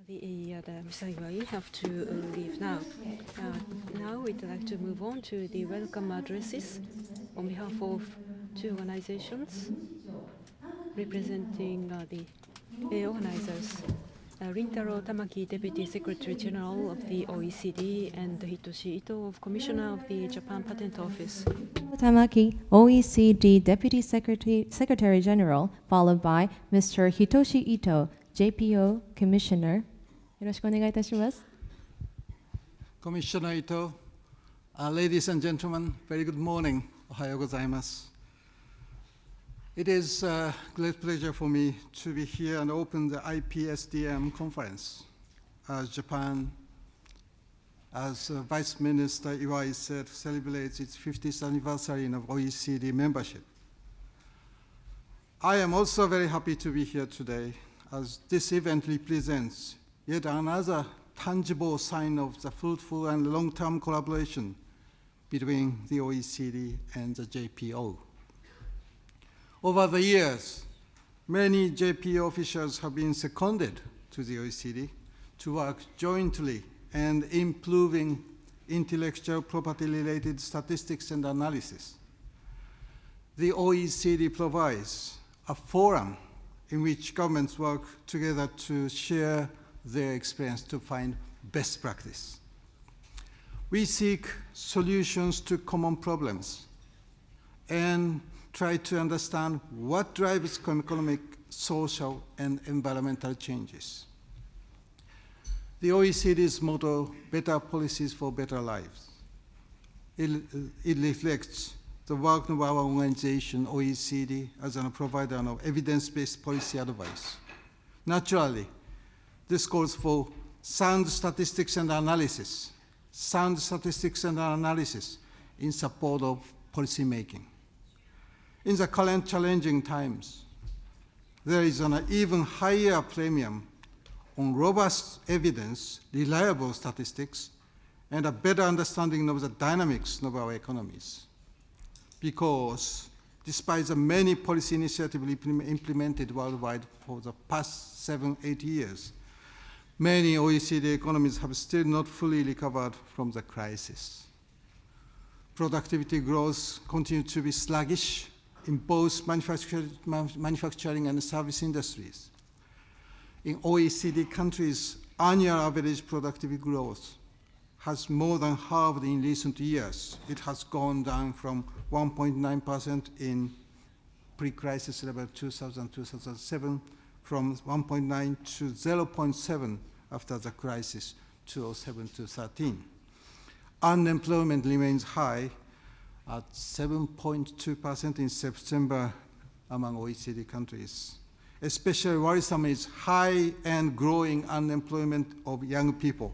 Mr. Iwai have to leave now. Now we'd like to move on to the welcome addresses on behalf of two organizations representing the organizers. Rintaro Tamaki, Deputy Secretary General of the OECD, and Hitoshi Ito, Commissioner of the Japan Patent Office. Tamaki, OECD Deputy Secretary General, followed by Mr. Hitoshi Ito, JPO Commissioner. よろしくお願いいたします。 Commissioner Ito, ladies and gentlemen, very good morning. Ohayo gozaimasu. It is a great pleasure for me to be here and open the IPSDM conference. Japan, as Vice Minister Iwai said, celebrates its 50th anniversary of OECD membership. I am also very happy to be here today, as this event represents yet another tangible sign of the fruitful and long-term collaboration between the OECD and the JPO. Over the years, many JPO officials have been seconded to the OECD to work jointly and improving intellectual property-related statistics and analysis. The OECD provides a forum in which governments work together to share their experience to find best practice. We seek solutions to common problems and try to understand what drives economic, social, and environmental changes. The OECD's motto, Better Policies for Better Lives. It reflects the work of our organization, OECD, as a provider of evidence-based policy advice. Naturally, this calls for sound statistics and analysis in support of policymaking. In the current challenging times, there is an even higher premium on robust evidence, reliable statistics, and a better understanding of the dynamics of our economies. Because despite the many policy initiatives implemented worldwide for the past 7-8 years, many OECD economies have still not fully recovered from the crisis. Productivity growth continues to be sluggish in both manufacturing and service industries. In OECD countries, annual average productivity growth has more than halved in recent years. It has gone down from 1.9% in pre-crisis level 2000-2007, from 1.9 to 0.7 after the crisis 2007-2013. Unemployment remains high at 7.2% in September among OECD countries. Especially worrisome is high and growing unemployment of young people,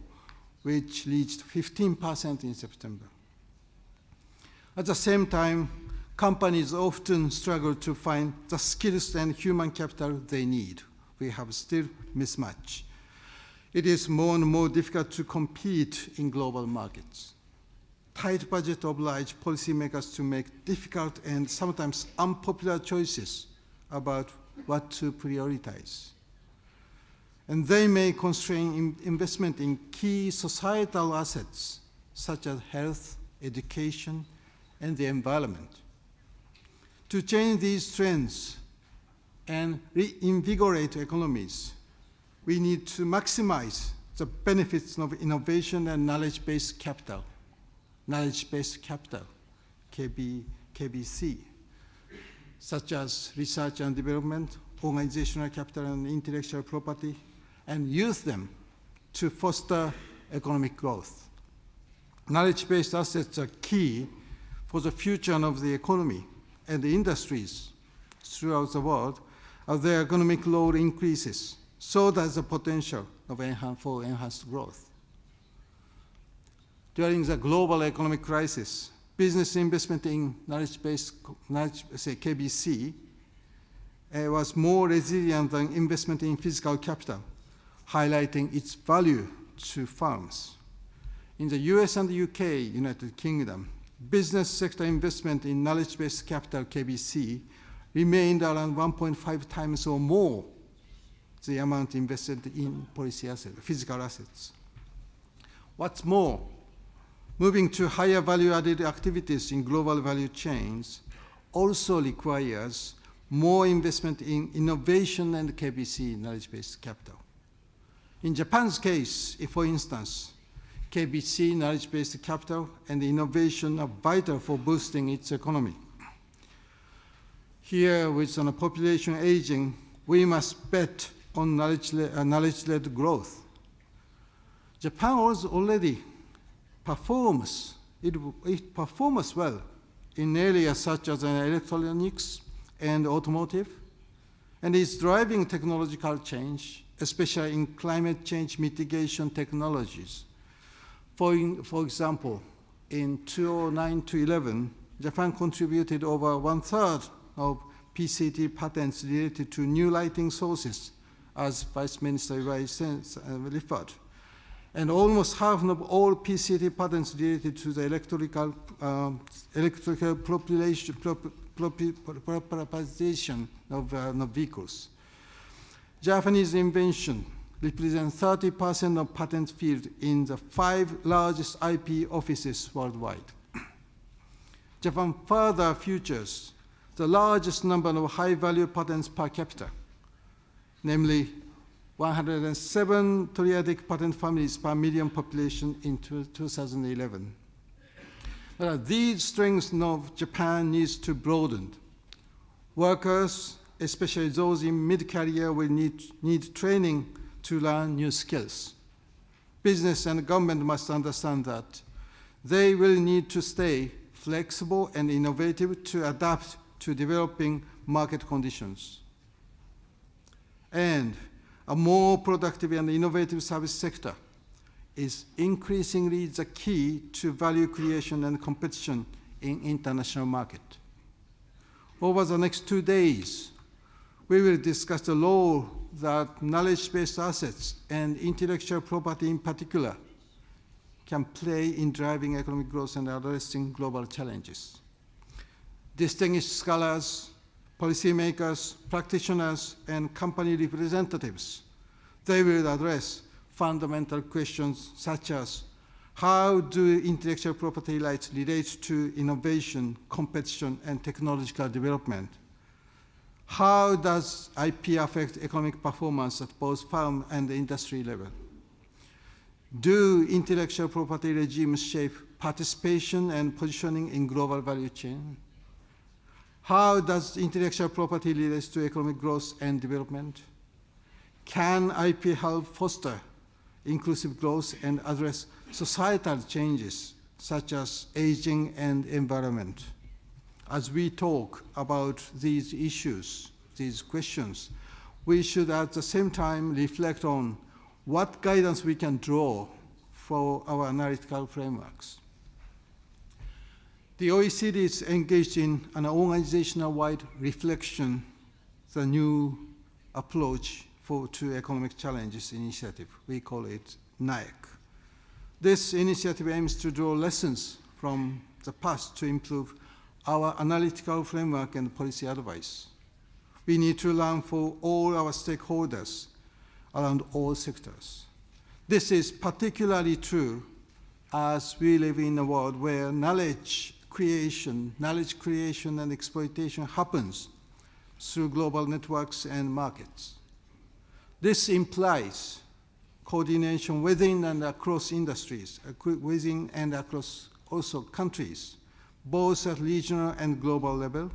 which reached 15% in September. At the same time, companies often struggle to find the skills and human capital they need. We have still mismatch. It is more and more difficult to compete in global markets. Tight budget oblige policymakers to make difficult and sometimes unpopular choices about what to prioritize. And they may constrain investment in key societal assets, such as health, education, and the environment. To change these trends and reinvigorate economies, we need to maximize the benefits of innovation and knowledge-based capital, KBC, such as research and development, organizational capital and intellectual property, and use them to foster economic growth. Knowledge-based assets are key for the future of the economy and the industries throughout the world as their economic load increases, so there's a potential for enhanced growth. During the global economic crisis, business investment in knowledge-based, KBC, was more resilient than investment in physical capital, highlighting its value to firms. In the US and the UK, United Kingdom, business sector investment in knowledge-based capital, KBC, remained around 1.5 times or more the amount invested in policy assets, physical assets. What's more, moving to higher value-added activities in global value chains also requires more investment in innovation and KBC, knowledge-based capital. In Japan's case, for instance, KBC, knowledge-based capital, and innovation are vital for boosting its economy. Here, with a population aging, we must bet on knowledge-led growth. Japan already performs, it performs well in areas such as electronics and automotive, and is driving technological change, especially in climate change mitigation technologies. For example, in 2009 to 11, Japan contributed over 1/3 of PCT patents related to new lighting sources, as Vice Minister Iwai referred. And almost half of all PCT patents related to the electrical propulsion of vehicles. Japanese invention represents 30% of patent field in the 5 largest IP offices worldwide. Japan further features the largest number of high-value patents per capita, namely 107 triadic patent families per million population in 2011. These strengths of Japan needs to broaden. Workers, especially those in mid-career, will need training to learn new skills. Business and government must understand that they will need to stay flexible and innovative to adapt to developing market conditions. And a more productive and innovative service sector is increasingly the key to value creation and competition in international market. Over the next 2 days, we will discuss the role that knowledge-based assets and intellectual property in particular can play in driving economic growth and addressing global challenges. Distinguished scholars, policymakers, practitioners, and company representatives, they will address fundamental questions such as how do intellectual property rights relate to innovation, competition, and technological development? How does IP affect economic performance at both firm and industry level? Do intellectual property regimes shape participation and positioning in global value chain? How does intellectual property relate to economic growth and development? Can IP help foster inclusive growth and address societal changes such as aging and environment? As we talk about these issues, these questions, we should at the same time reflect on what guidance we can draw for our analytical frameworks. The OECD is engaged in an organizational-wide reflection, the new approach to economic challenges initiative. We call it NAEC. This initiative aims to draw lessons from the past to improve our analytical framework and policy advice. We need to learn for all our stakeholders around all sectors. This is particularly true as we live in a world where knowledge creation and exploitation happens through global networks and markets. This implies coordination within and across industries, within and across also countries, both at regional and global level,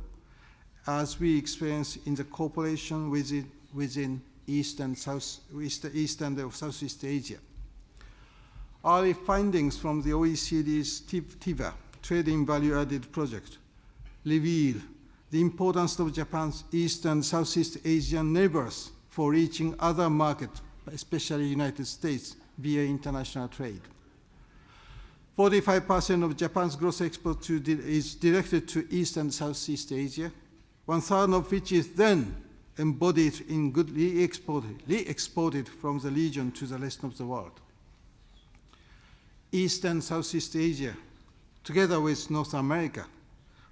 as we experience in the cooperation within East and Southeast Asia. Early findings from the OECD's TIVA, Trade in Value-Added Project, reveal the importance of Japan's East and Southeast Asian neighbors for reaching other markets, especially United States, via international trade. 45% of Japan's gross export is directed to East and Southeast Asia, 1/3 of which is then embodied in good re-exported from the region to the rest of the world. East and Southeast Asia, together with North America,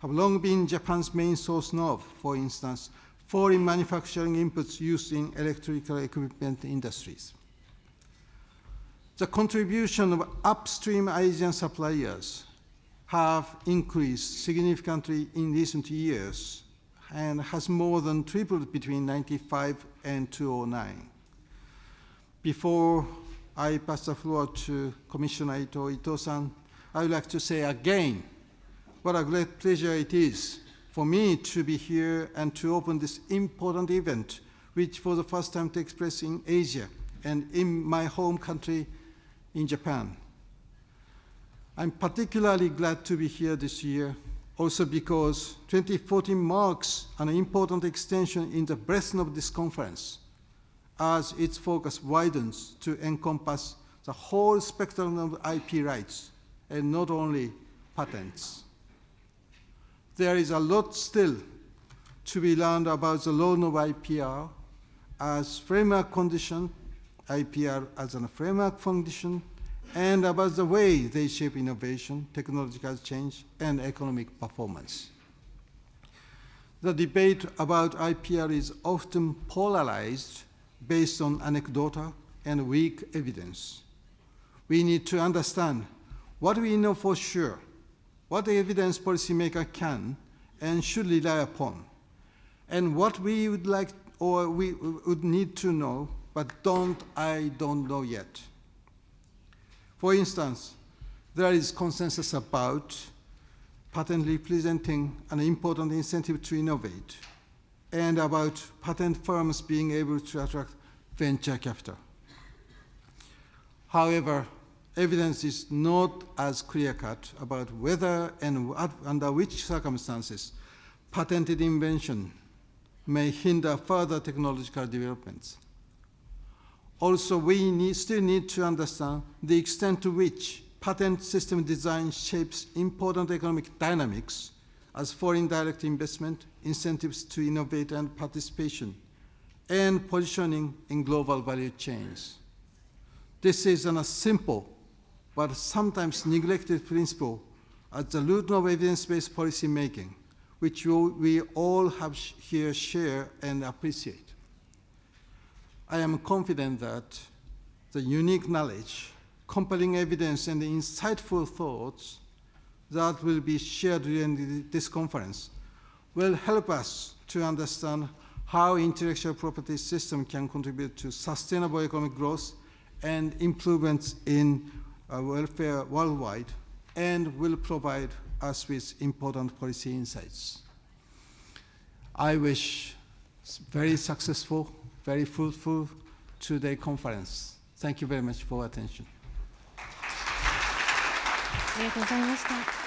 have long been Japan's main source of, for instance, foreign manufacturing inputs used in electrical equipment industries. The contribution of upstream Asian suppliers have increased significantly in recent years and has more than tripled between 1995 and 2009. Before I pass the floor to Commissioner Ito-san, I would like to say again what a great pleasure it is for me to be here and to open this important event, which for the first time takes place in Asia and in my home country, in Japan. I'm particularly glad to be here this year, also because 2014 marks an important extension in the breadth of this conference, as its focus widens to encompass the whole spectrum of IP rights, and not only patents. There is a lot still to be learned about the law of IPR as framework condition, IPR as a framework condition, and about the way they shape innovation, technological change, and economic performance. The debate about IPR is often polarized based on anecdotal and weak evidence. We need to understand what we know for sure, what the evidence policymaker can and should rely upon, and what we would like or we would need to know, but I don't know yet. For instance, there is consensus about patent representing an important incentive to innovate, and about patent firms being able to attract venture capital. However, evidence is not as clear-cut about whether and under which circumstances patented invention may hinder further technological developments. Also, we still need to understand the extent to which patent system design shapes important economic dynamics as foreign direct investment, incentives to innovate and participation, and positioning in global value chains. This is a simple but sometimes neglected principle at the root of evidence-based policy making, which we all have here share and appreciate. I am confident that the unique knowledge, compelling evidence, and the insightful thoughts that will be shared during this conference will help us to understand how intellectual property system can contribute to sustainable economic growth and improvements in welfare worldwide, and will provide us with important policy insights. I wish very successful, very fruitful two-day conference. Thank you very much for attention. ありがとうございました。